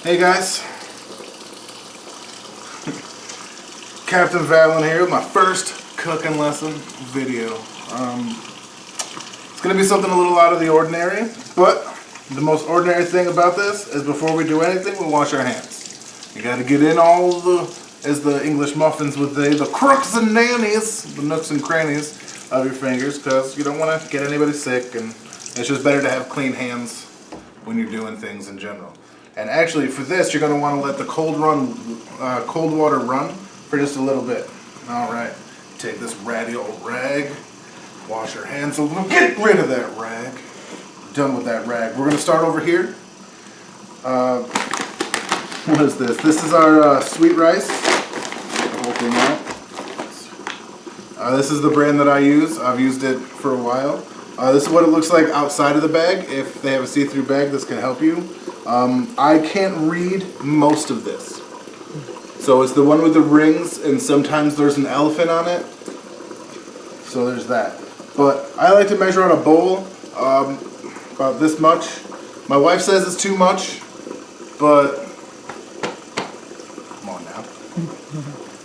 Hey guys, Captain Valen here with my first cooking lesson video. It's going to be something a little out of the ordinary, but the most ordinary thing about this is before we do anything, we wash our hands. You got to get in all the, as the English muffins would say, the crooks and nannies, the nooks and crannies of your fingers, because you don't want to get anybody sick, and it's just better to have clean hands when you're doing things in general. And actually, for this, you're going to want to let the cold water run for just a little bit. All right, take this ratty old rag, wash your hands a little, get rid of that rag. Done with that rag. We're going to start over here. What is this? This is our sweet rice. The whole thing out. This is the brand that I use. I've used it for a while. This is what it looks like outside of the bag. If they have a see-through bag, this can help you. I can't read most of this. So it's the one with the rings, and sometimes there's an elephant on it. So there's that. But I like to measure on a bowl, about this much. My wife says it's too much, but come on now.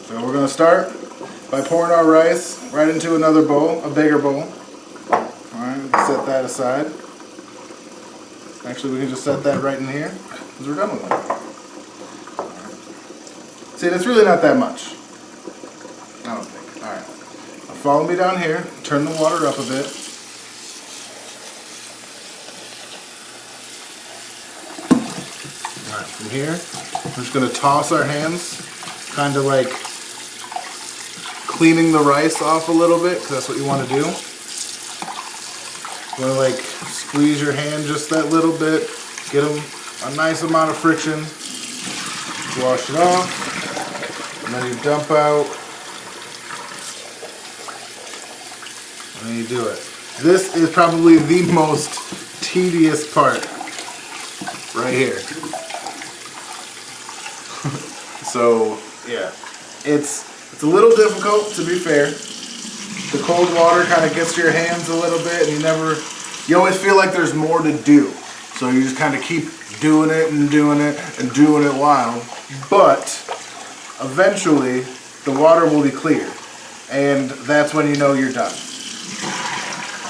So we're going to start by pouring our rice right into another bowl, a bigger bowl. Alright, we can set that aside. Actually, we can just set that right in here, because we're done with it. Right. See, that's really not that much. I don't think. Alright. Now follow me down here, turn the water up a bit. Alright, from here, we're just going to toss our hands, kind of like cleaning the rice off a little bit, because that's what you want to do. You want to like squeeze your hand just that little bit, get them a nice amount of friction, wash it off, and then you dump out, and then you do it. This is probably the most tedious part right here. So yeah, it's a little difficult, to be fair. The cold water kind of gets to your hands a little bit, and you always feel like there's more to do. So you just kind of keep doing it and doing it and doing it while. But eventually the water will be clear, and that's when you know you're done.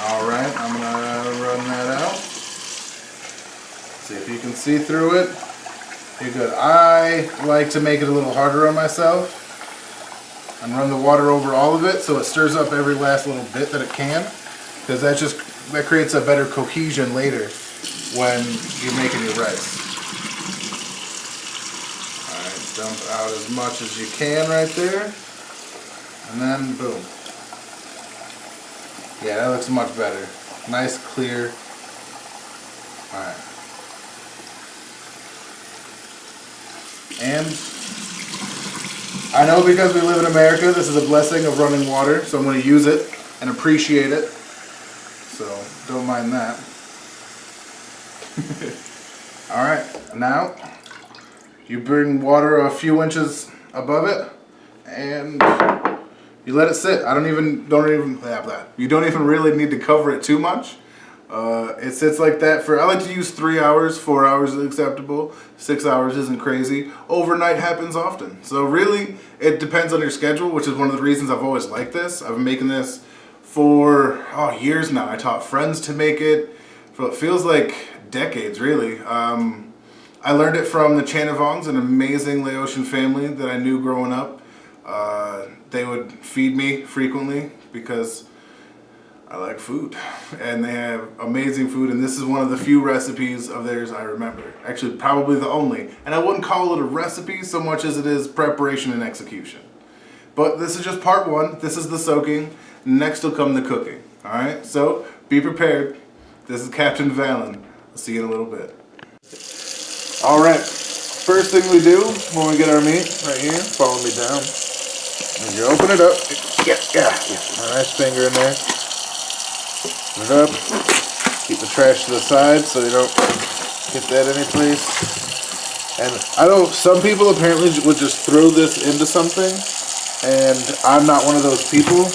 Alright, I'm going to run that out. See if you can see through it. You're good. I like to make it a little harder on myself and run the water over all of it so it stirs up every last little bit that it can, because that creates a better cohesion later when you're making your rice. Alright, dump out as much as you can right there, and then boom. Yeah, that looks much better. Nice, clear. Alright. And I know because we live in America, this is a blessing of running water, so I'm going to use it and appreciate it. So, don't mind that. Alright, now you bring water a few inches above it and you let it sit. You don't even really need to cover it too much. It sits like that for, I like to use 3 hours, 4 hours is acceptable, 6 hours isn't crazy. Overnight happens often. So really, it depends on your schedule, which is one of the reasons I've always liked this. I've been making this for years now. I taught friends to make it for, it feels like decades really. I learned it from the Chanavongs, an amazing Laotian family that I knew growing up. They would feed me frequently because I like food, and they have amazing food, and this is one of the few recipes of theirs I remember. Actually, probably the only. And I wouldn't call it a recipe so much as it is preparation and execution. But this is just part one. This is the soaking. Next will come the cooking. Alright, so be prepared. This is Captain Valen. I'll see you in a little bit. Alright, first thing we do when we get our meat, right here, follow me down. And you open it up. Yeah. A nice finger in there. It up, keep the trash to the side so you don't get that any place. And I know some people apparently would just throw this into something, and I'm not one of those people.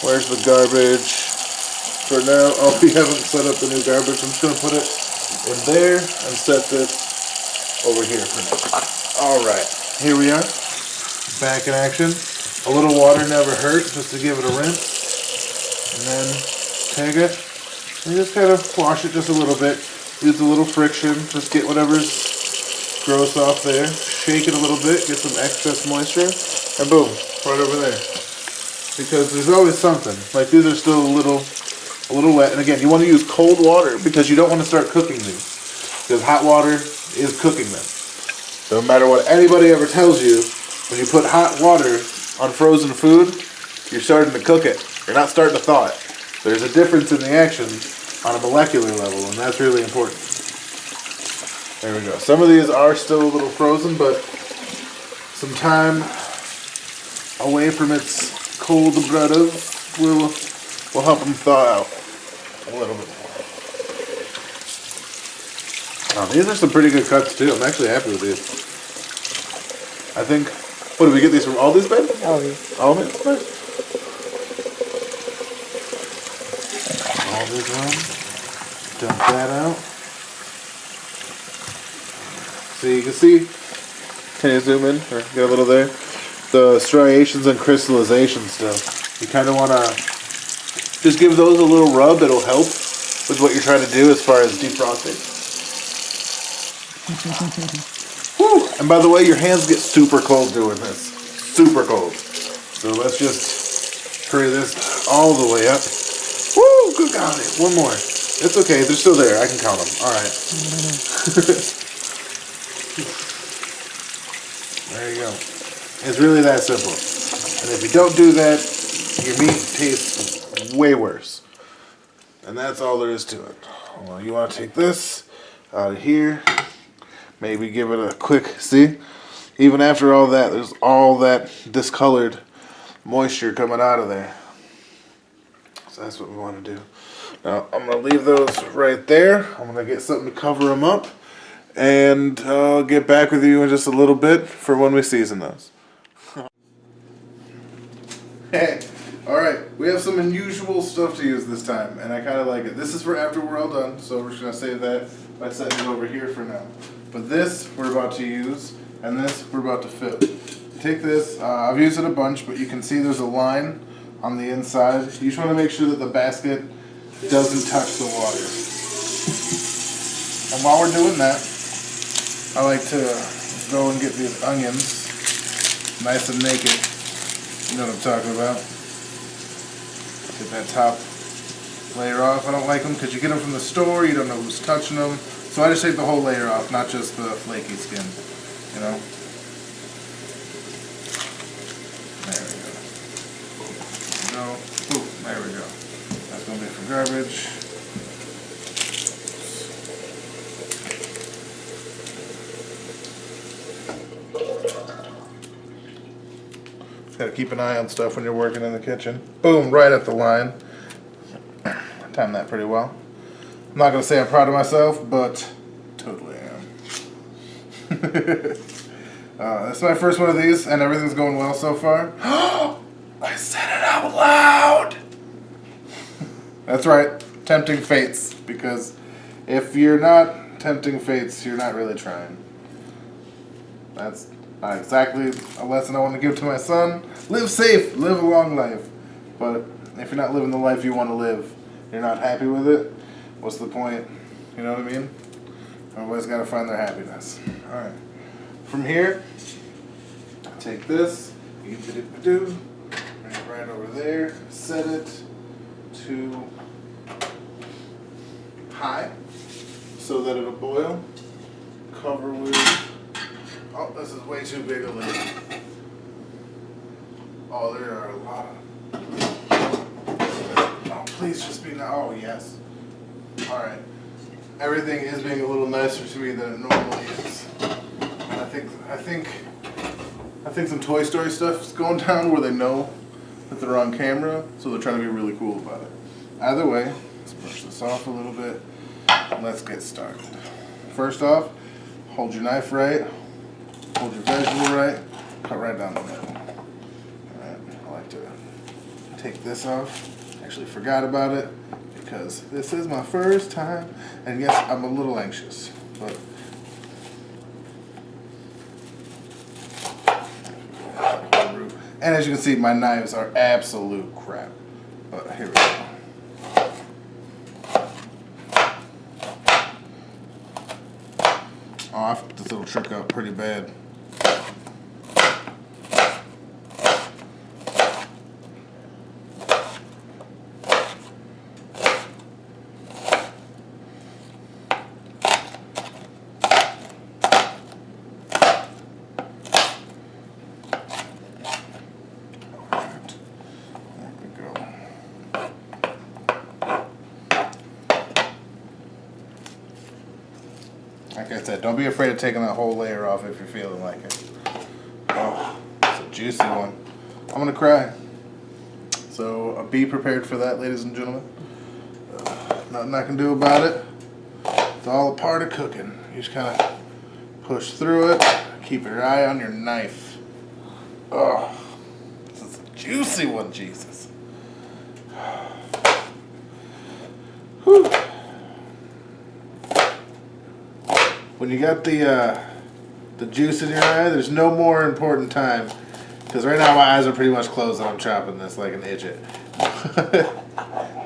Where's the garbage? For now, we haven't set up the new garbage. I'm just going to put it in there and set this over here for now. All right, here we are, back in action. A little water never hurt, just to give it a rinse. And then take it and just kind of wash it just a little bit. Use a little friction, just get whatever's gross off there. Shake it a little bit, get some excess moisture, and boom, right over there. Because there's always something. Like these are still a little wet. And again, you want to use cold water because you don't want to start cooking these. Because hot water is cooking them. So no matter what anybody ever tells you, when you put hot water on frozen food, you're starting to cook it. You're not starting to thaw it. There's a difference in the action on a molecular level, and that's really important. There we go. Some of these are still a little frozen, but some time away from its cold brothers will help them thaw out a little bit more. Oh, these are some pretty good cuts too. I'm actually happy with these. I think, what did we get these from? Aldi's, babe? Aldi's. Aldi's, babe? Aldi's one. Dump that out. So you can see, can you zoom in or get a little there? The striations and crystallization stuff. You kind of want to just give those a little rub. It'll help with what you're trying to do as far as defrosting. Whew. And by the way, your hands get super cold doing this. Super cold. So let's just hurry this all the way up. Woo! Good God. One more. It's okay. They're still there. I can count them. All right. There you go. It's really that simple. And if you don't do that, your meat tastes way worse. And that's all there is to it. Well, you want to take this out of here. Maybe give it a quick, see? Even after all that, there's all that discolored moisture coming out of there. So that's what we want to do. Now, I'm going to leave those right there. I'm going to get something to cover them up. And I'll get back with you in just a little bit for when we season those. Hey, alright, we have some unusual stuff to use this time, and I kind of like it. This is for after we're all done, so we're just going to save that by setting it over here for now. But this we're about to use, and this we're about to fill. Take this, I've used it a bunch, but you can see there's a line on the inside. You just want to make sure that the basket doesn't touch the water. And while we're doing that, I like to go and get these onions nice and naked. You know what I'm talking about. Get that top layer off. I don't like them because you get them from the store, you don't know who's touching them. So I just take the whole layer off, not just the flaky skin, you know. There we go. No. Ooh, there we go. That's going to be for garbage. Gotta keep an eye on stuff when you're working in the kitchen. Boom, right at the line. Timed that pretty well. I'm not gonna say I'm proud of myself, but totally am. This is my first one of these, and everything's going well so far. I said it out loud! That's right, tempting fates, because if you're not tempting fates, you're not really trying. That's not exactly a lesson I want to give to my son. Live safe, live a long life. But if you're not living the life you want to live, you're not happy with it, what's the point? You know what I mean? Everybody's got to find their happiness. Alright. From here, take this, bring it right over there, set it to high so that it'll boil. Cover with, oh, this is way too big a lid. Oh, there are a lot of, oh, please just be now, oh yes. Alright, everything is being a little nicer to me than it normally is. And I think some Toy Story stuff is going down where they know that they're on camera, so they're trying to be really cool about it. Either way, let's brush this off a little bit. Let's get started. First off, hold your knife right, hold your vegetable right, cut right down the middle. Alright, I like to take this off. Actually forgot about it. because this is my first time, and yes, I'm a little anxious, but and as you can see, my knives are absolute crap. But here we go. Oh, I fucked this little trick up pretty bad. Like I said, don't be afraid of taking that whole layer off if you're feeling like it. Oh, it's a juicy one. I'm gonna cry. So be prepared for that, ladies and gentlemen. Nothing I can do about it. It's all a part of cooking. You just kind of push through it. Keep your eye on your knife. Oh, this is a juicy one, Jesus. Whew. When you got the juice in your eye, there's no more important time. Because right now my eyes are pretty much closed and I'm chopping this like an idiot.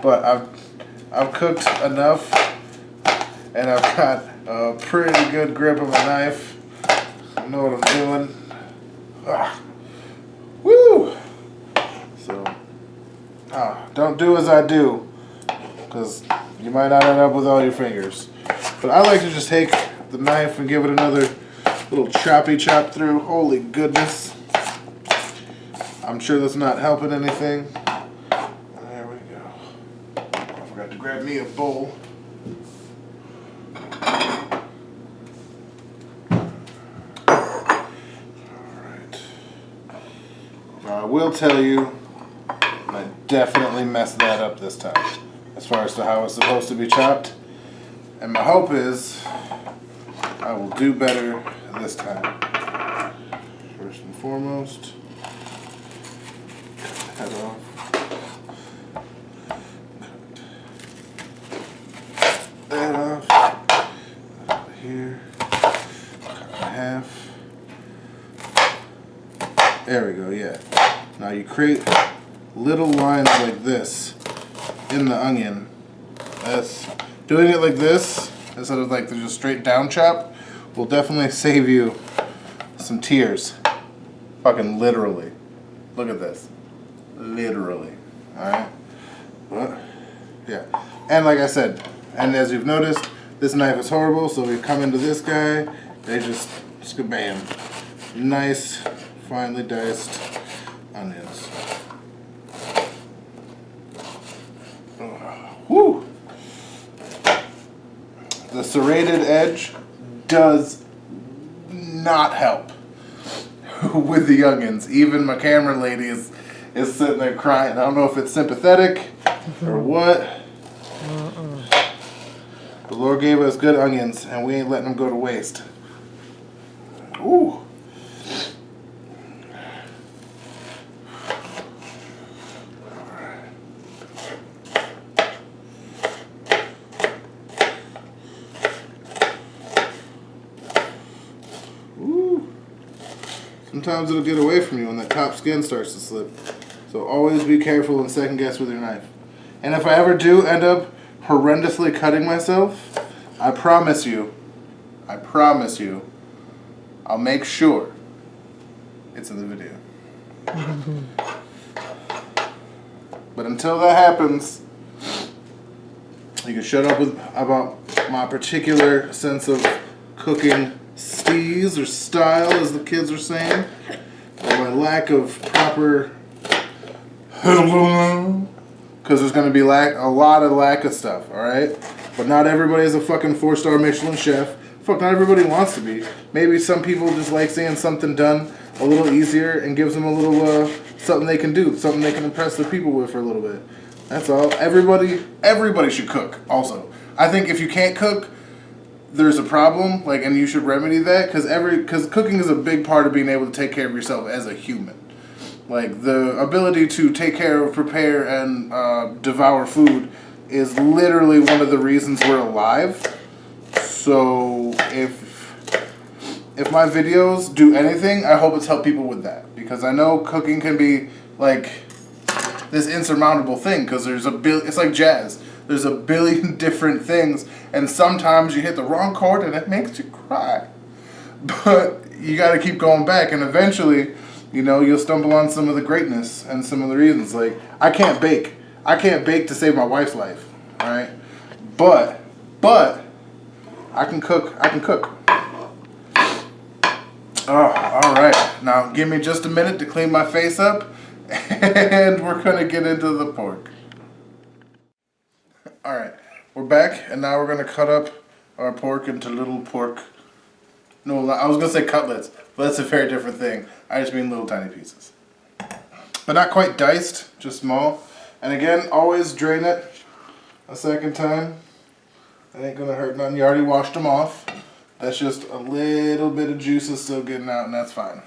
But I've cooked enough and I've got a pretty good grip of my knife. I know what I'm doing. Ah. Woo! So, don't do as I do. Because you might not end up with all your fingers. But I like to just take the knife and give it another little choppy chop through. Holy goodness. I'm sure that's not helping anything. There we go. I forgot to grab me a bowl. Alright. Now I will tell you, I definitely messed that up this time. As far as to how it's supposed to be chopped. And my hope is I will do better this time. First and foremost, cut that off. Cut that off. Out here. Cut in half. There we go, yeah. Now you create little lines like this in the onion. That's doing it like this instead of like the just straight down chop will definitely save you some tears. Fucking literally. Look at this. Literally. Alright? Well, yeah. And like I said, and as you've noticed, this knife is horrible, so we come into this guy, they just bam. Nice, finely diced onions. Woo! The serrated edge does not help with the onions. Even my camera lady is sitting there crying. I don't know if it's sympathetic or what. The Lord gave us good onions, and we ain't letting them go to waste. Ooh. Sometimes it'll get away from you when that top skin starts to slip. So always be careful and second guess with your knife. And if I ever do end up horrendously cutting myself, I promise you, I'll make sure it's in the video. But until that happens, you can shut up about my particular sense of cooking steez or style, as the kids are saying, or my lack of proper, because there's going to be a lot of lack of stuff, alright? But not everybody's a fucking 4-star Michelin chef. Fuck, not everybody wants to be. Maybe some people just like seeing something done a little easier and gives them a little something they can do, something they can impress the people with for a little bit. That's all. Everybody should cook also. I think if you can't cook, there's a problem, and you should remedy that, because cooking is a big part of being able to take care of yourself as a human. Like, the ability to take care of, prepare, and devour food is literally one of the reasons we're alive. So if my videos do anything, I hope it's helped people with that, because I know cooking can be like this insurmountable thing, because it's like jazz. There's a billion different things, and sometimes you hit the wrong chord and it makes you cry. But you got to keep going back, and eventually, you'll stumble on some of the greatness and some of the reasons. Like, I can't bake. I can't bake to save my wife's life, all right? But I can cook. I can cook. Oh, all right. Now give me just a minute to clean my face up, and we're gonna get into the pork. All right, we're back, and now we're gonna cut up our pork into little pork. No, I was gonna say cutlets, but that's a very different thing. I just mean little tiny pieces, but not quite diced, just small. And again, always drain it a second time. That ain't gonna hurt nothing. You already washed them off. That's just a little bit of juice is still getting out, and that's fine.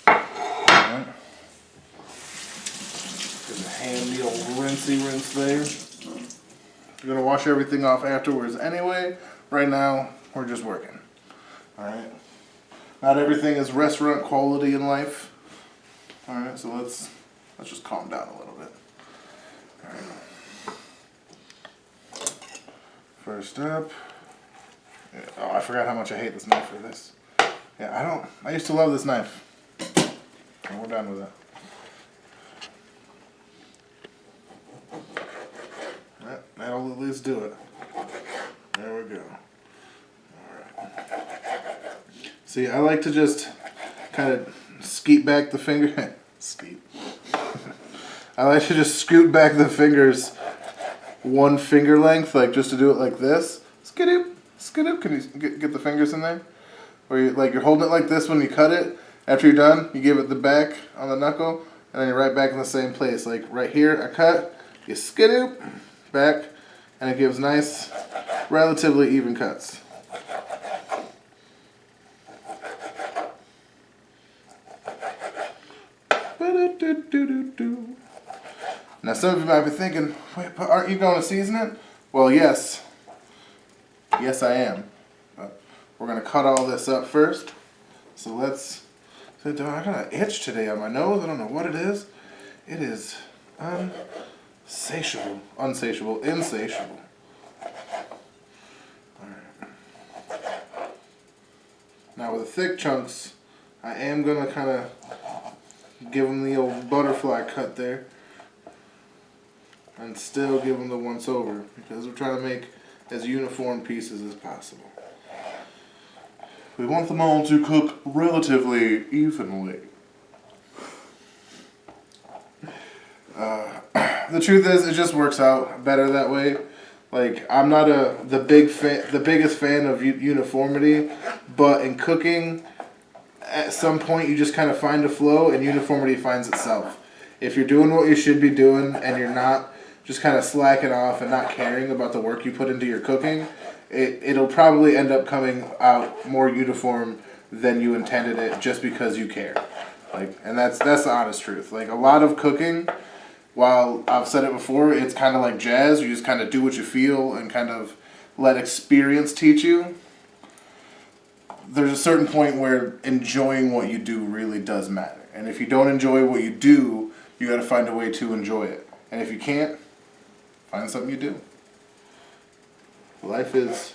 Alright. Get a handy old rinsey rinse there. You're gonna wash everything off afterwards anyway. Right now, we're just working. Alright. Not everything is restaurant quality in life. Alright, so let's just calm down a little bit. Alright. First up. Oh, I forgot how much I hate this knife for this. Yeah, I used to love this knife. And we're done with it. Alright, that'll at least do it. There we go. Alright. See, I like to just kind of skeet back the finger. Skeet. I like to just scoot back the fingers one finger length, like just to do it like this. Skidoo. Skidoo. Can you get the fingers in there? Or you're holding it like this when you cut it. After you're done, you give it the back on the knuckle, and then you're right back in the same place. Like right here, I cut, you skidoo, back, and it gives nice, relatively even cuts. Now some of you might be thinking, wait, but aren't you going to season it? Well, yes. Yes, I am. But we're going to cut all this up first. So let's... I got an itch today on my nose. I don't know what it is. It is insatiable. Insatiable. Alright. Now with the thick chunks, I am going to kind of give them the old butterfly cut there. And still give them the once over, because we're trying to make as uniform pieces as possible. We want them all to cook relatively evenly. The truth is, it just works out better that way. Like, I'm not the biggest fan of uniformity, but in cooking, at some point you just kind of find a flow, and uniformity finds itself. If you're doing what you should be doing, and you're not just kind of slacking off and not caring about the work you put into your cooking, it'll probably end up coming out more uniform than you intended it, just because you care. And that's the honest truth. Like, a lot of cooking, while I've said it before, it's kind of like jazz. You just kind of do what you feel and kind of let experience teach you. There's a certain point where enjoying what you do really does matter. And if you don't enjoy what you do, you got to find a way to enjoy it. And if you can't, find something you do. Life is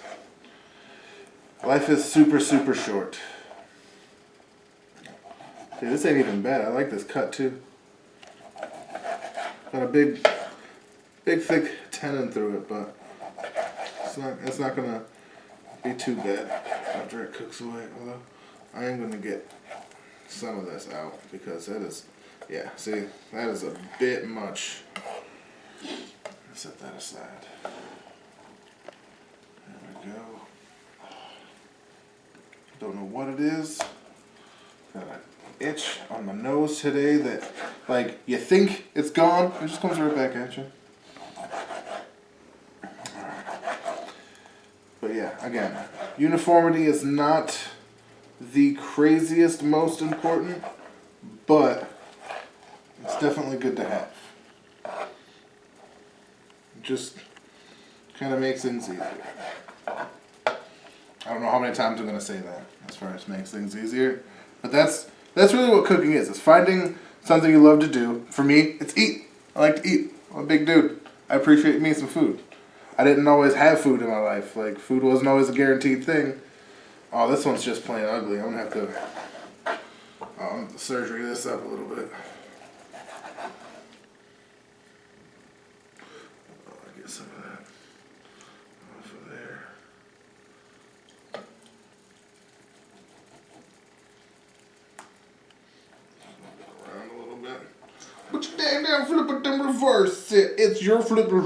super, super short. See, this ain't even bad. I like this cut too. Got a big thick tenon through it, but it's not gonna be too bad after it cooks away. Although I am gonna get some of this out, because that is, yeah, see, that is a bit much. Set that aside. There we go. Don't know what it is. Got an itch on my nose today that, like, you think it's gone, it just comes right back at you. But yeah, again, uniformity is not the craziest, most important, but it's definitely good to have. Just kind of makes things easier. I don't know how many times I'm gonna say that as far as makes things easier, but that's really what cooking is. It's finding something you love to do. For me, it's eat. I like to eat. I'm a big dude. I appreciate me some food. I didn't always have food in my life. Like, food wasn't always a guaranteed thing. Oh, this one's just plain ugly. I'm gonna have to surgery this up a little bit. Oh, get some of that off of there. Around a little bit. Put your dang down, flip it, then reverse it. It's your flipper,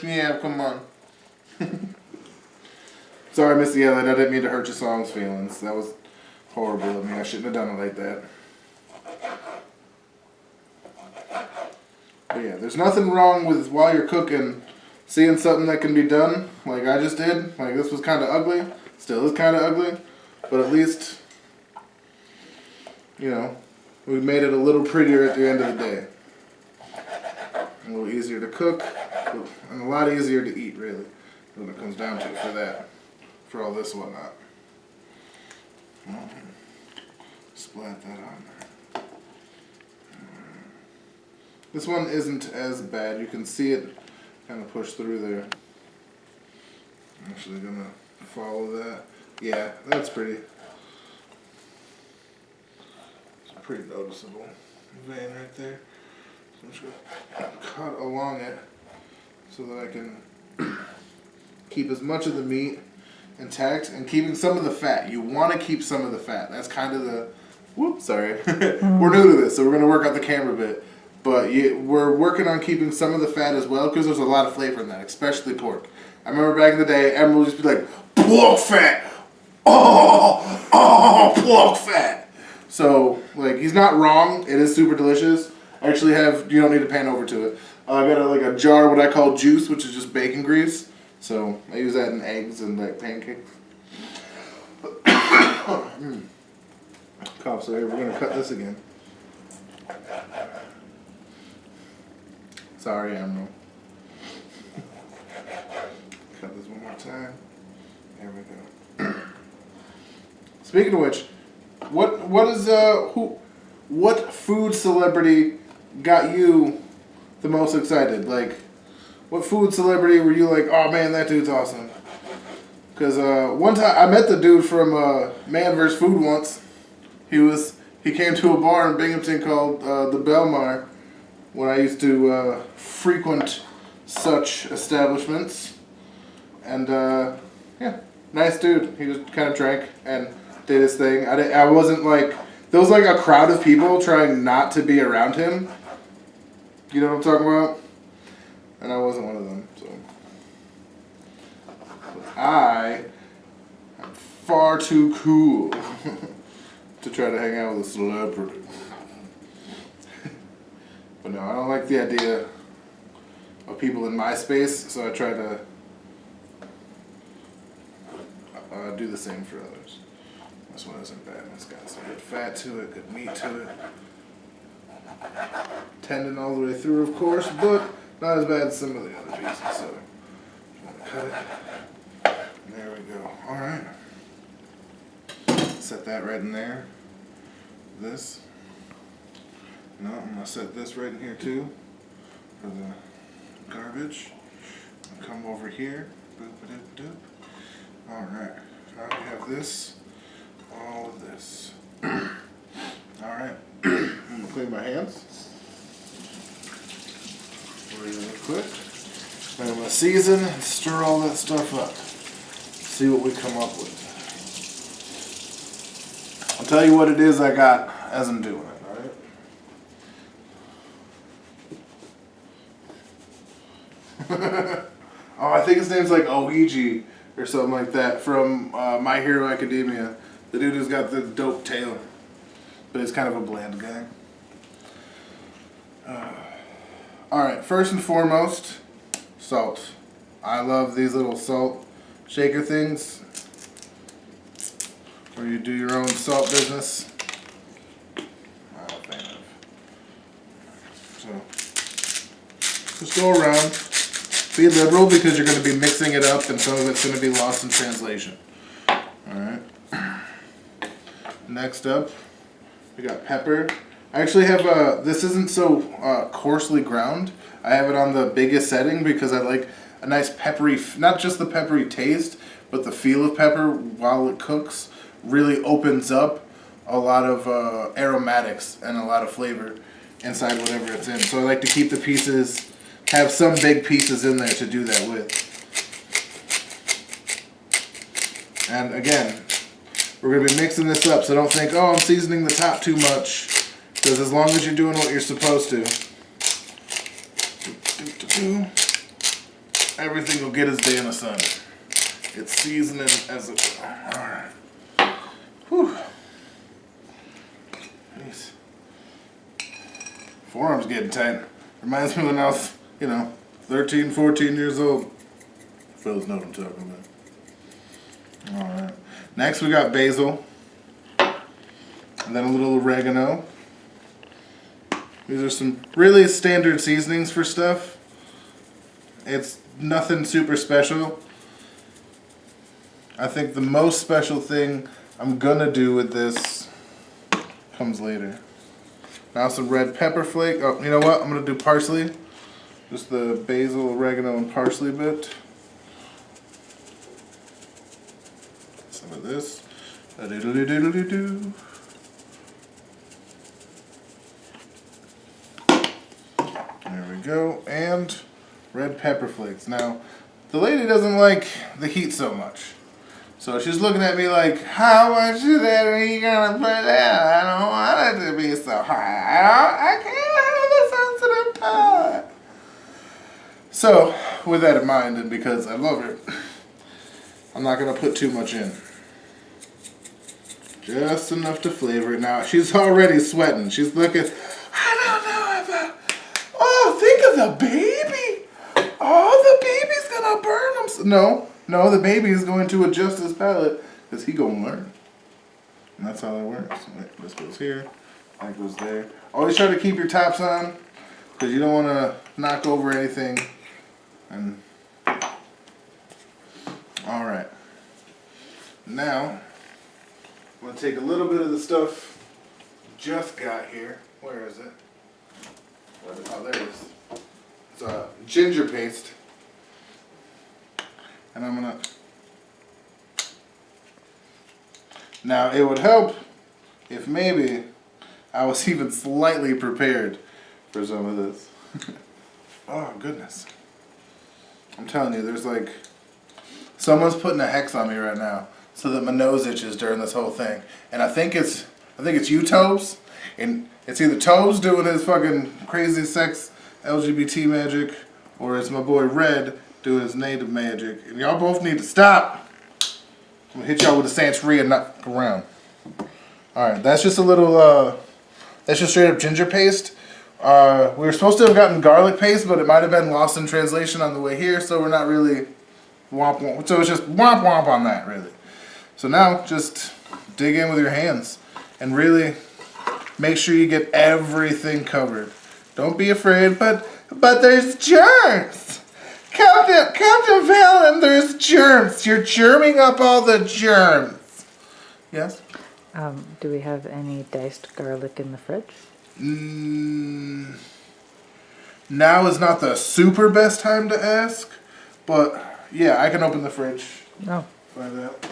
yeah, come on. Sorry, Missy Elliott, I didn't mean to hurt your song's feelings. That was horrible of me. I shouldn't have done it like that. But yeah, there's nothing wrong with, while you're cooking, seeing something that can be done, like I just did. Like, this was kind of ugly. Still is kind of ugly. But at least, you know, we made it a little prettier at the end of the day. A little easier to cook, and a lot easier to eat, really, when it comes down to it for that. For all this whatnot. Splat that on there. This one isn't as bad. You can see it kind of push through there. I'm actually gonna follow that. Yeah, that's pretty. It's a pretty noticeable vein right there. So I'm just gonna cut along it so that I can keep as much of the meat intact and keeping some of the fat. You want to keep some of the fat. That's kind of the, whoops, sorry. We're new to this, so we're going to work out the camera bit. But we're working on keeping some of the fat as well, because there's a lot of flavor in that, especially pork. I remember back in the day, everyone would just be like, pork fat! Oh, pork fat! So, like, he's not wrong. It is super delicious. I actually have, you don't need to pan over to it. I got a jar of what I call juice, which is just bacon grease. So I use that in eggs and like pancakes. Cough, so here we're gonna cut this again. Sorry, Emerald. Cut this one more time. There we go. Speaking of which, what food celebrity got you the most excited? Like, what food celebrity were you like, oh man, that dude's awesome? Because one time I met the dude from Man vs. Food once. He came to a bar in Binghamton called the Belmar when I used to frequent such establishments. And yeah, nice dude. He just kind of drank and did his thing. I wasn't like, there was like a crowd of people trying not to be around him. You know what I'm talking about? And I wasn't one of them, so. But I am far too cool to try to hang out with a celebrity. But no, I don't like the idea of people in my space, so I try to do the same for others. This one isn't bad. It's got some good fat to it, good meat to it. Tendon all the way through, of course, but not as bad as some of the other pieces, so I'm gonna cut it. There we go. Alright. Set that right in there. This. No, I'm gonna set this right in here too for the garbage. I'll come over here. Boop-a-doop-doop. Alright. Now we have this. All of this. Alright. I'm gonna clean my hands really quick. And I'm gonna season and stir all that stuff up. See what we come up with. I'll tell you what it is I got as I'm doing it, alright? Oh, I think his name's like Ouija or something like that from My Hero Academia. The dude who's got the dope tail. But he's kind of a bland guy. Alright, first and foremost, salt. I love these little salt shaker things where you do your own salt business. I'm a fan of. So, just go around, be liberal because you're going to be mixing it up and some of it's going to be lost in translation. Alright. Next up, we got pepper. I actually have this isn't so coarsely ground. I have it on the biggest setting because I like a nice peppery, not just the peppery taste, but the feel of pepper while it cooks really opens up a lot of aromatics and a lot of flavor inside whatever it's in. So I like to keep the pieces, have some big pieces in there to do that with. And again, we're going to be mixing this up, so don't think, oh, I'm seasoning the top too much, because as long as you're doing what you're supposed to, everything will get its day in the sun. It's seasoning as it... Alright. Whew. Jeez. Forearm's getting tight. Reminds me when I was, 13, 14 years old. Fellas know what I'm talking about. Alright. Next we got basil. And then a little oregano. These are some really standard seasonings for stuff. It's nothing super special. I think the most special thing I'm gonna do with this comes later. Now some red pepper flake. Oh, you know what? I'm gonna do parsley. Just the basil, oregano, and parsley bit. Some of this. Da-doodle-doo-doodle-doo. There we go. And red pepper flakes. Now, the lady doesn't like the heat so much. So she's looking at me like, how much of that are you gonna put out? I don't want it to be so high. I can't have a sensitive palate. So, with that in mind, and because I love her, I'm not gonna put too much in. Just enough to flavor it. Now, she's already sweating. She's looking, I don't know if oh, think of the baby. Oh, the baby's gonna burn himself. No, the baby is going to adjust his palate because he gonna learn. And that's how that works. Wait, this goes here, that goes there. Always try to keep your tops on because you don't want to knock over anything. And all right, now I'm gonna take a little bit of the stuff just got here. Where is it? Oh, there it is. It's ginger paste. And I'm gonna... Now, it would help if maybe I was even slightly prepared for some of this. Oh, goodness. I'm telling you, there's like... Someone's putting a hex on me right now so that my nose itches during this whole thing. And I think it's you, Tobes. And it's either Tobes doing his fucking crazy sex LGBT magic, or it's my boy Red doing his native magic. And y'all both need to stop. I'm gonna hit y'all with a Santeria and knock around. Alright, that's just a little, that's just straight up ginger paste. We were supposed to have gotten garlic paste, but it might have been lost in translation on the way here, so we're not really womp womp. So it's just womp womp on that, really. So now, just dig in with your hands and really make sure you get everything covered. Don't be afraid, but there's germs. Captain Valen, there's germs. You're germing up all the germs. Yes? Do we have any diced garlic in the fridge? Now is not the super best time to ask, but yeah, I can open the fridge. No. Find out.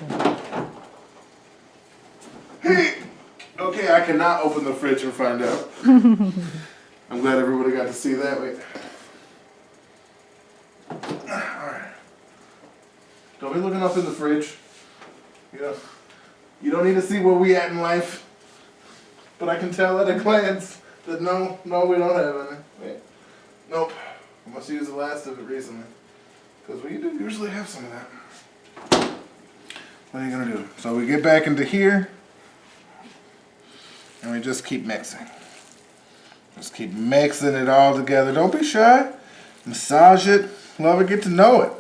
Hey! Okay, I cannot open the fridge and find out. I'm glad everybody got to see that. Wait. Alright. Don't be looking up in the fridge. You don't need to see where we at in life. But I can tell at a glance that no, we don't have any. Wait. Nope. I must use the last of it recently. Because we do usually have some of that. What are you going to do? So we get back into here. And we just keep mixing. Just keep mixing it all together. Don't be shy. Massage it. Love it. Get to know it.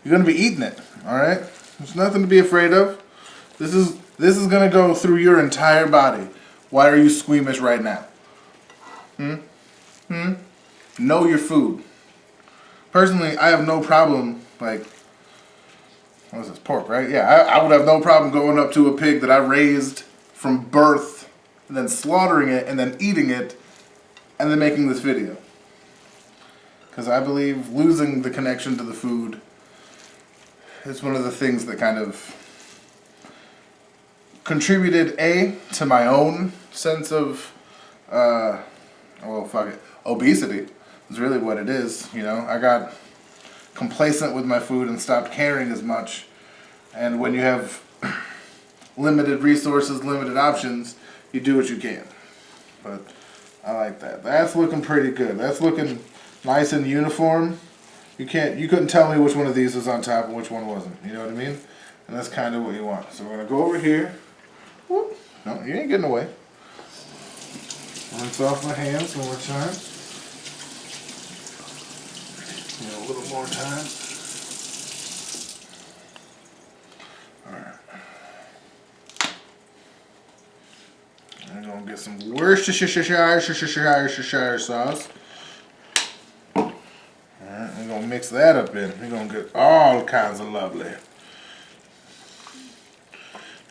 You're going to be eating it. Alright? There's nothing to be afraid of. This is going to go through your entire body. Why are you squeamish right now? Know your food. personally, I have no problem, like, what is this, pork, right? Yeah, I would have no problem going up to a pig that I raised from birth, and then slaughtering it, and then eating it, and then making this video. Because I believe losing the connection to the food is one of the things that kind of contributed, to my own sense of, obesity is really what it is, you know? I got complacent with my food and stopped caring as much. And when you have limited resources, limited options, you do what you can. But I like that. That's looking pretty good. That's looking nice and uniform. You couldn't tell me which one of these was on top and which one wasn't. You know what I mean? And that's kind of what you want. So we're gonna go over here. Whoop. No, you ain't getting away. Rinse off my hands one more time. A little more time. Alright. I'm gonna get some Worcestershire sauce. Alright, we're gonna mix that up in. We're gonna get all kinds of lovely.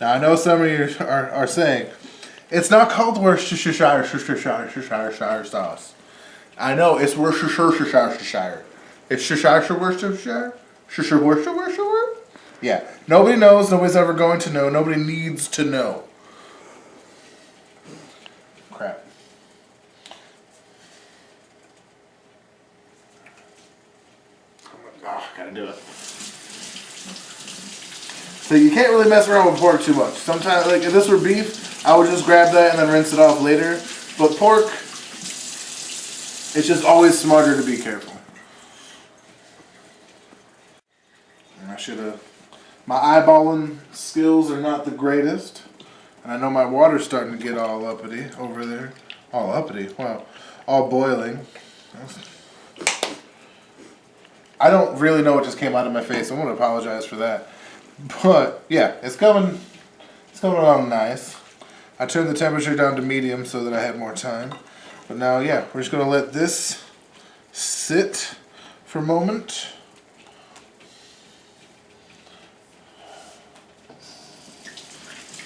Now I know some of you are saying, it's not called Worcestershire sauce. I know, it's Worcestershire. It's Worcestershire? Worcestershire? Yeah. Nobody knows, nobody's ever going to know, nobody needs to know. Crap. Oh, gotta do it. So you can't really mess around with pork too much. Sometimes, like if this were beef, I would just grab that and then rinse it off later. But pork, it's just always smarter to be careful. And my eyeballing skills are not the greatest. And I know my water's starting to get all uppity over there. All uppity? Wow. All boiling. I don't really know what just came out of my face. I'm going to apologize for that. But, yeah, it's coming along nice. I turned the temperature down to medium so that I had more time. But now, yeah, we're just going to let this sit for a moment.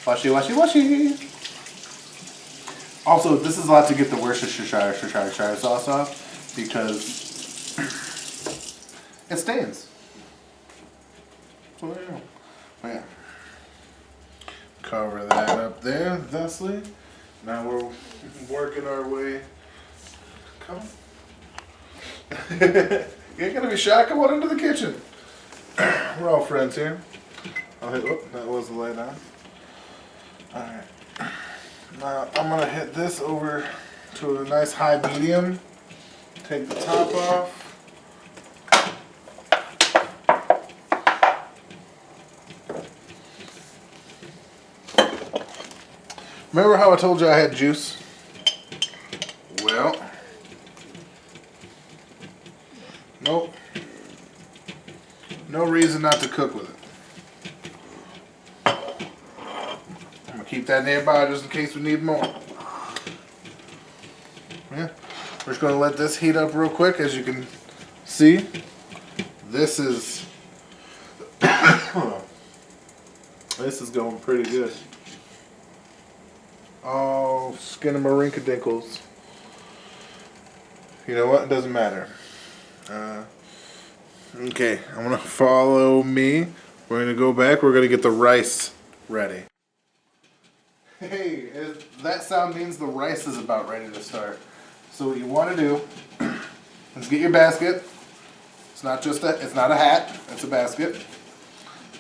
Washy, washy, washy. Also, this is a lot to get the Worcestershire sauce off because it stains. So there you go. Yeah. Cover that up there, thusly. Now we're working our way. Come. You ain't gonna be shy. Come on into the kitchen. We're all friends here. I'll hit. Whoop, that was the light on. All right. Now I'm gonna hit this over to a nice high medium. Take the top off. Remember how I told you I had juice? Well, nope. No reason not to cook with it. I'm gonna keep that nearby just in case we need more. Yeah, we're just gonna let this heat up real quick. As you can see, this is this is going pretty good. Oh, skinnamarink-a-dinkles. You know what? It doesn't matter. Okay, I'm gonna follow me. We're gonna go back. We're gonna get the rice ready. Hey, that sound means the rice is about ready to start. So what you want to do is get your basket. It's not a hat. It's a basket.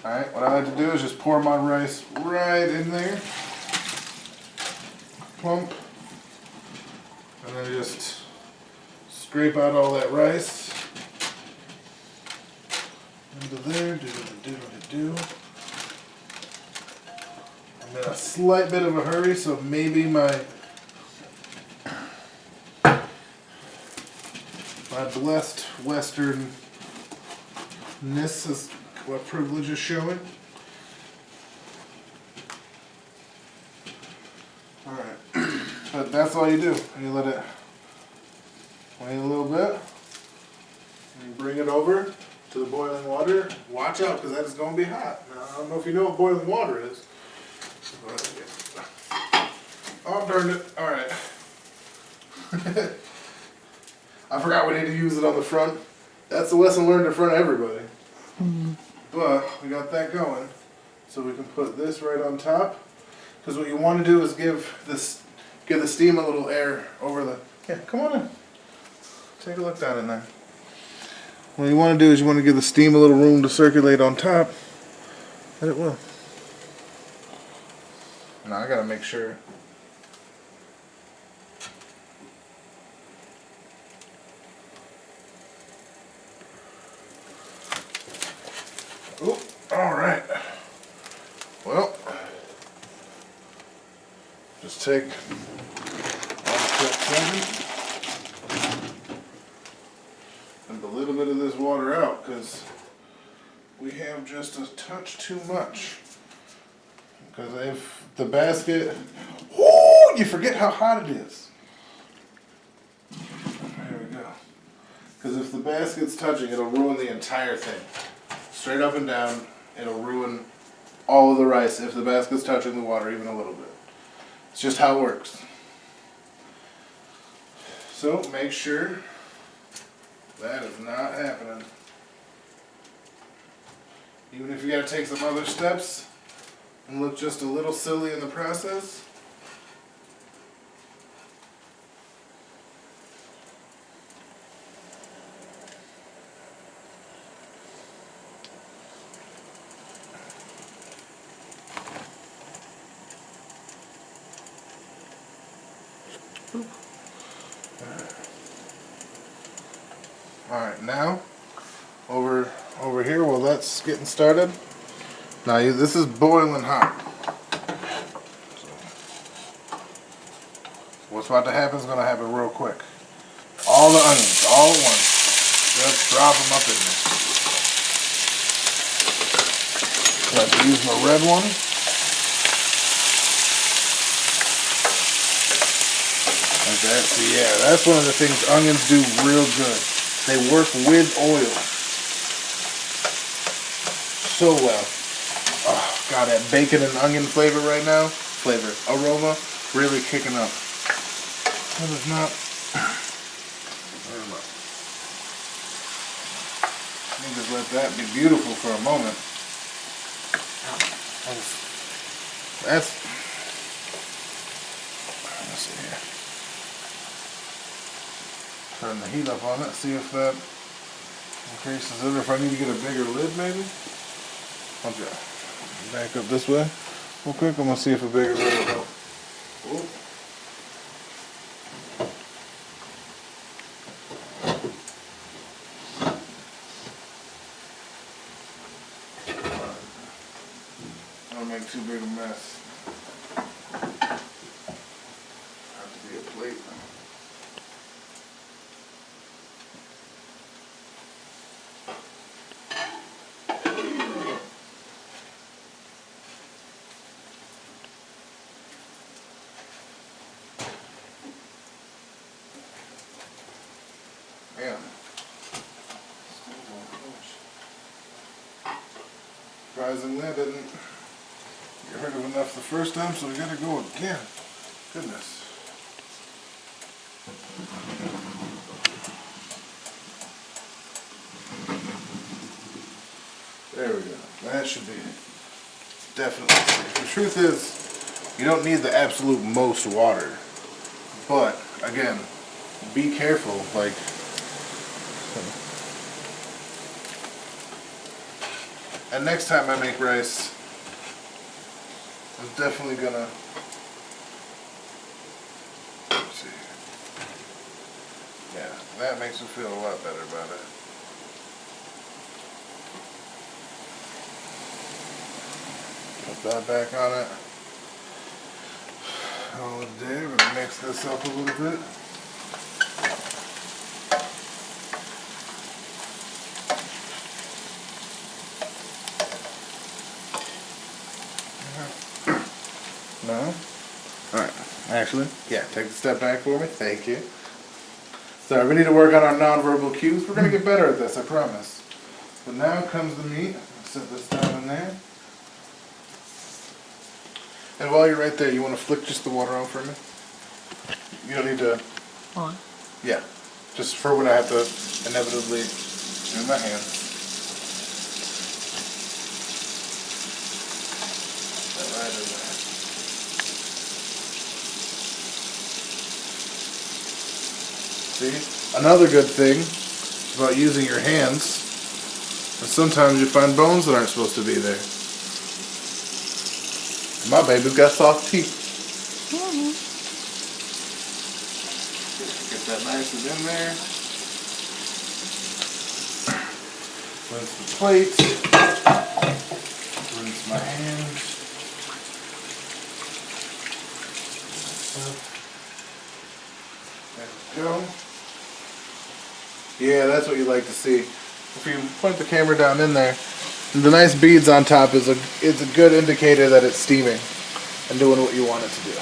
All right. What I like to do is just pour my rice right in there. Plump. And then just scrape out all that rice. Into there. Do. I'm in a slight bit of a hurry, so maybe my blessed westernness is what privilege is showing. Alright. But that's all you do. You let it wait a little bit. And bring it over to the boiling water. Watch out, because that is going to be hot. Now, I don't know if you know what boiling water is. Oh, burned it. All right. I forgot we need to use it on the front. That's the lesson learned in front of everybody. But we got that going. So we can put this right on top. Because what you want to do is give the steam a little air over the... Yeah, come on in. Take a look down in there. What you want to do is you want to give the steam a little room to circulate on top. And it will. Now I got to make sure... Oh, all right. Well, just take 1 cup and a little bit of this water out because we have just a touch too much. Because if the basket, whoo, you forget how hot it is. There we go. Because if the basket's touching, it'll ruin the entire thing. Straight up and down, it'll ruin all of the rice if the basket's touching the water even a little bit. It's just how it works. So make sure that is not happening. Even if you gotta take some other steps and look just a little silly in the process. Alright, now over here while that's getting started. Now this is boiling hot. So, what's about to happen is going to happen real quick. All the onions, all at once. Just drop them up in there. So I have to use my red one. Like that. See, yeah, that's one of the things onions do real good. They work with oil so well. Oh, God, that bacon and onion flavor right now, aroma, really kicking up. That is not. Let me just let that be beautiful for a moment. Let's see here. Turn the heat up on it, see if that increases it, or if I need to get a bigger lid maybe. Okay, back up this way real quick. I'm going to see if a bigger lid will help. Ooh. Don't make too big a mess. Have to be a plate. Yeah. Surprisingly, I didn't get rid of enough the first time, so we gotta go again. Goodness. There we go. That should be definitely safe. The truth is, you don't need the absolute most water. But, again, be careful. Like, and next time I make rice, I'm definitely gonna, let's see. Yeah, that makes me feel a lot better about it. Put that back on it. Olive day, we're gonna mix this up a little bit. No? Alright, actually, yeah, take the step back for me, thank you. Sorry, we need to work on our nonverbal cues. We're gonna get better at this, I promise. But now comes the meat. Set this down in there. And while you're right there, you want to flick just the water on for me? You don't need to. On. Yeah. Just for when I have to inevitably do my hands. Right in there. See? Another good thing about using your hands is sometimes you find bones that aren't supposed to be there. My baby's got soft teeth. Get that nice and in there. Rinse the plate. Rinse my hands. There we go. Yeah, that's what you like to see. If you point the camera down in there, the nice beads on top is a good indicator that it's steaming and doing what you want it to do.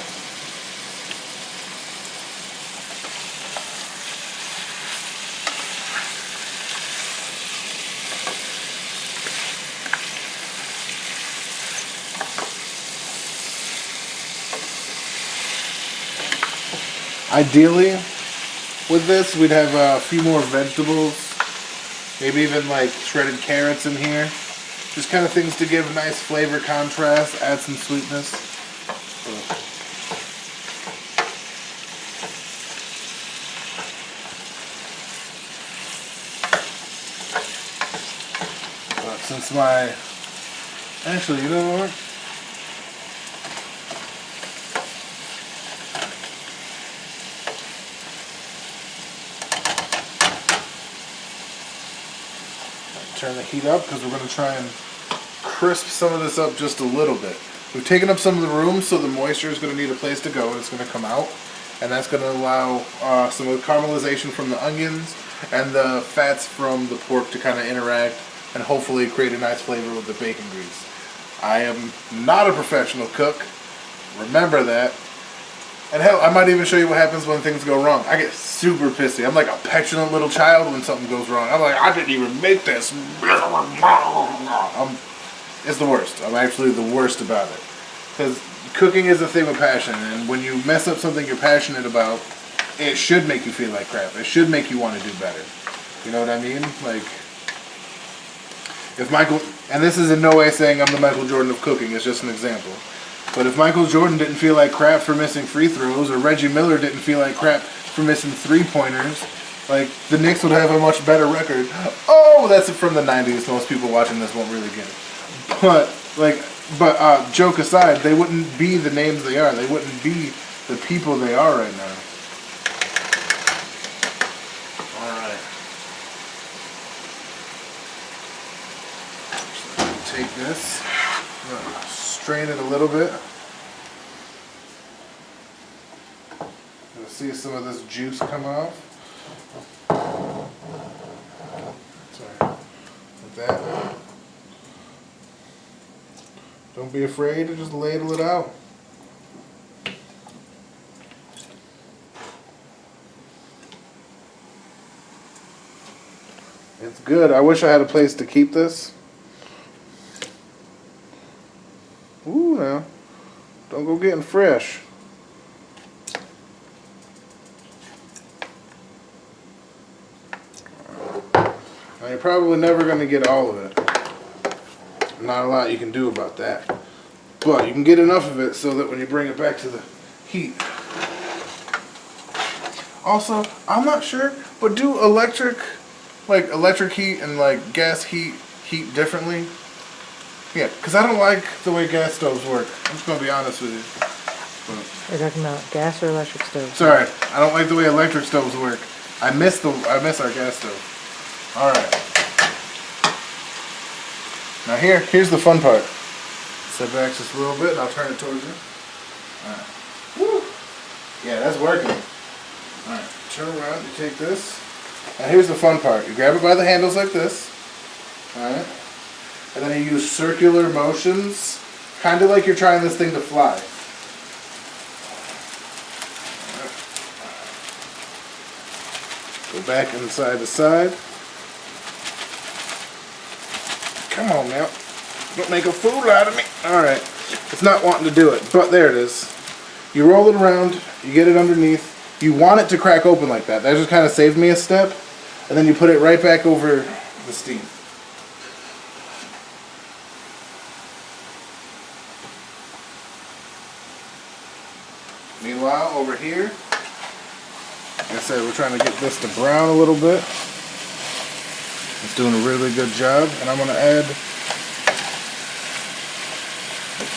Ideally, with this, we'd have a few more vegetables, maybe even like shredded carrots in here. Just kind of things to give a nice flavor contrast, add some sweetness. But since actually, you know what? Turn the heat up because we're going to try and crisp some of this up just a little bit. We've taken up some of the room, so the moisture is going to need a place to go and it's going to come out. And that's going to allow some of the caramelization from the onions and the fats from the pork to kind of interact and hopefully create a nice flavor with the bacon grease. I am not a professional cook. Remember that. And hell, I might even show you what happens when things go wrong. I get super pissy. I'm like a petulant little child when something goes wrong. I'm like, I didn't even make this. It's the worst. I'm actually the worst about it. Because cooking is a thing with passion. And when you mess up something you're passionate about, it should make you feel like crap. It should make you want to do better. You know what I mean? Like, if Michael, and this is in no way saying I'm the Michael Jordan of cooking. It's just an example. But if Michael Jordan didn't feel like crap for missing free throws, or Reggie Miller didn't feel like crap for missing three-pointers, like, the Knicks would have a much better record. Oh, that's from the 90s. Most people watching this won't really get it. But joke aside, they wouldn't be the names they are. They wouldn't be the people they are right now. Alright. So take this. Strain it a little bit. You'll see some of this juice come off. Sorry. Like that. Don't be afraid to just ladle it out. It's good. I wish I had a place to keep this. Ooh, now. Don't go getting fresh. Now, you're probably never going to get all of it. Not a lot you can do about that. But you can get enough of it so that when you bring it back to the heat. Also, I'm not sure, but do electric heat and like gas heat differently? Yeah, because I don't like the way gas stoves work. I'm just going to be honest with you. You're talking about gas or electric stove? Sorry, I don't like the way electric stoves work. I miss our gas stove. Alright. Now here's the fun part. Step back just a little bit and I'll turn it towards you. Alright. Woo! Yeah, that's working. Alright, turn around, you take this. Now here's the fun part. You grab it by the handles like this. Alright. And then you use circular motions, kind of like you're trying this thing to fly. Go back inside the side. Come on now. Don't make a fool out of me. Alright. It's not wanting to do it, but there it is. You roll it around, you get it underneath. You want it to crack open like that. That just kind of saved me a step. And then you put it right back over the steam. Meanwhile, over here, like I said, we're trying to get this to brown a little bit. It's doing a really good job. And I'm going to add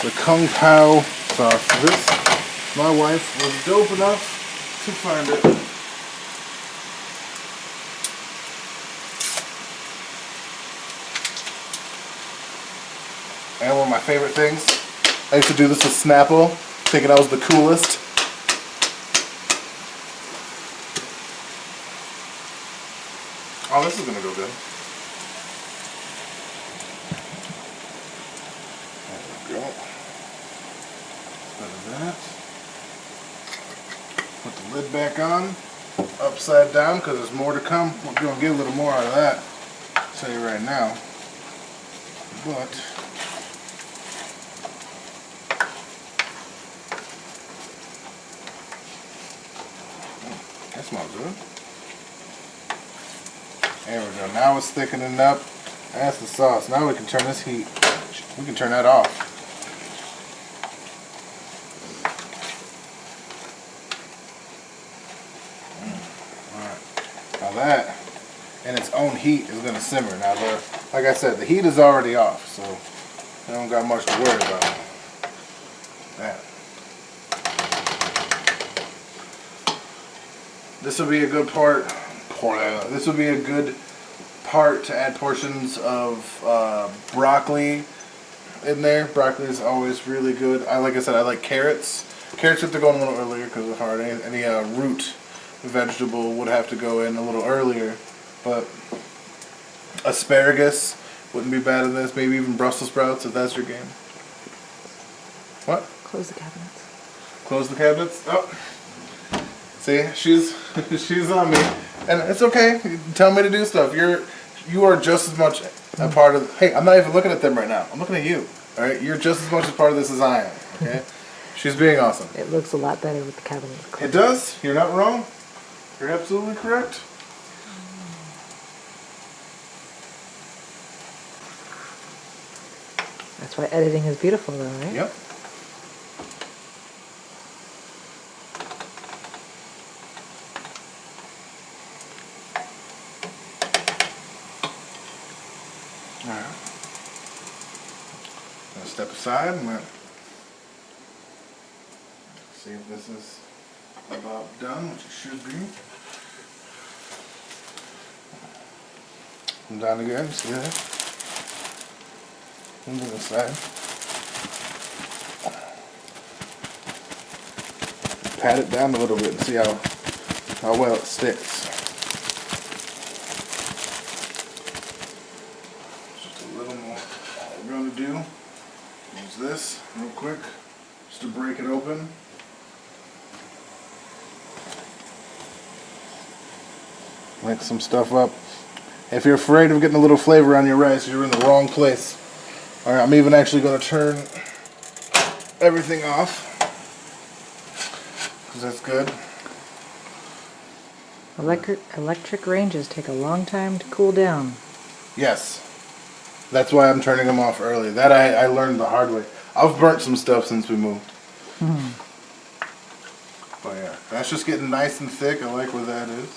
the Kung Pao sauce to this. My wife was dope enough to find it. And one of my favorite things, I used to do this with Snapple, thinking I was the coolest. Oh, this is gonna go good. There we go. Bit of that. Put the lid back on, upside down, because there's more to come. We're gonna get a little more out of that, I'll tell you right now. But that smells good. There we go. Now it's thickening up. That's the sauce. Now we can turn this heat. We can turn that off. Alright. Now that, in its own heat, is going to simmer. Now, like I said, the heat is already off, so I don't got much to worry about. That. This will be a good part. This would be a good part to add portions of broccoli in there. Broccoli is always really good. Like I said, I like carrots. Carrots have to go in a little earlier because of hard. Any root vegetable would have to go in a little earlier. But asparagus wouldn't be bad in this. Maybe even Brussels sprouts if that's your game. What? Close the cabinets. Close the cabinets? Oh. See, she's on me. And it's okay. You tell me to do stuff. You are just as much a part of. Hey, I'm not even looking at them right now. I'm looking at you. All right, you're just as much a part of this as I am. Okay, she's being awesome. It looks a lot better with the cabinets closed. It does. You're not wrong. You're absolutely correct. That's why editing is beautiful, though, right? Yep. Alright. Gonna step aside and see if this is about done, which it should be. I'm done again, see that? Move to the side. Pat it down a little bit and see how well it sticks. Just a little more. All we're going to do is this real quick, just to break it open. Mix some stuff up. If you're afraid of getting a little flavor on your rice, you're in the wrong place. Alright, I'm even actually going to turn everything off, because that's good. Electric ranges take a long time to cool down. Yes. That's why I'm turning them off early. That I learned the hard way. I've burnt some stuff since we moved. But yeah, that's just getting nice and thick. I like where that is.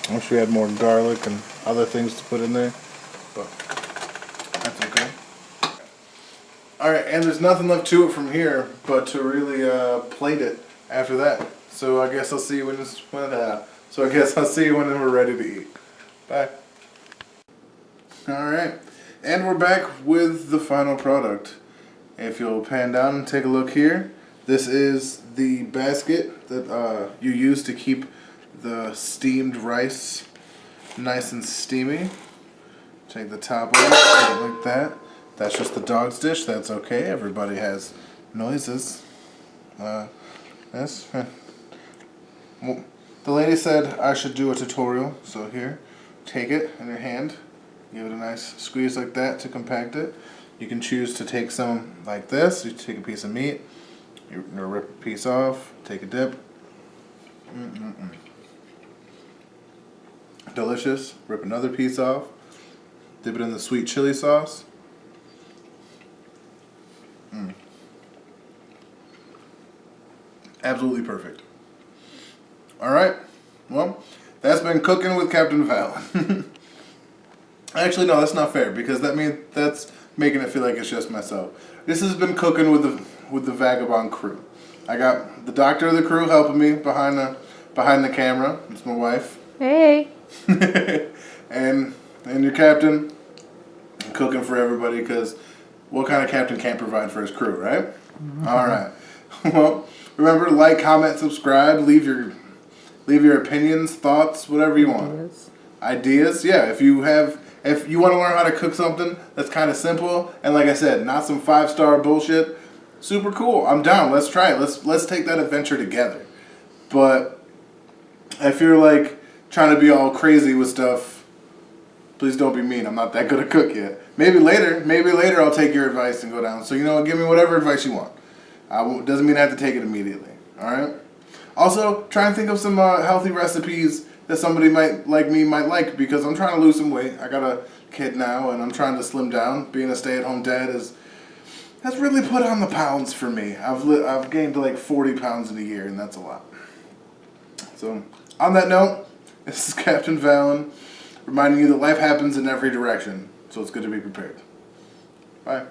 I wish we had more garlic and other things to put in there, but that's okay. Alright, and there's nothing left to it from here but to really plate it after that. So I guess I'll see you when we're ready to eat. Bye. Alright, and we're back with the final product. If you'll pan down and take a look here, this is the basket that you use to keep the steamed rice nice and steamy. Take the top off, put it like that. That's just the dog's dish. That's okay. Everybody has noises. This. Well, the lady said I should do a tutorial, so here, take it in your hand, give it a nice squeeze like that to compact it. You can choose to take some like this. You take a piece of meat, you rip a piece off, take a dip. Delicious. Rip another piece off, dip it in the sweet chili sauce. Absolutely perfect. Alright, well, that's been Cooking with Captain Val. Actually, no, that's not fair, because that's making it feel like it's just myself. This has been Cooking with the Vagabond crew. I got the doctor of the crew helping me behind the camera. It's my wife. Hey. and your captain cooking for everybody, because what kind of captain can't provide for his crew, right? Alright. Well, remember, like, comment, subscribe, leave your opinions, thoughts, whatever you want. Ideas, yeah. If you want to learn how to cook something that's kind of simple, and like I said, not some 5-star bullshit, super cool. I'm down. Let's try it. Let's take that adventure together. But if you're like trying to be all crazy with stuff, please don't be mean. I'm not that good a cook yet. Maybe later I'll take your advice and go down. So, give me whatever advice you want. Doesn't mean I have to take it immediately. Alright? Also, try and think of some healthy recipes that somebody might like, because I'm trying to lose some weight. I got a kid now, and I'm trying to slim down. Being a stay-at-home dad has really put on the pounds for me. I've gained like 40 pounds in a year, and that's a lot. So, on that note, this is Captain Valen, reminding you that life happens in every direction, so it's good to be prepared. Bye.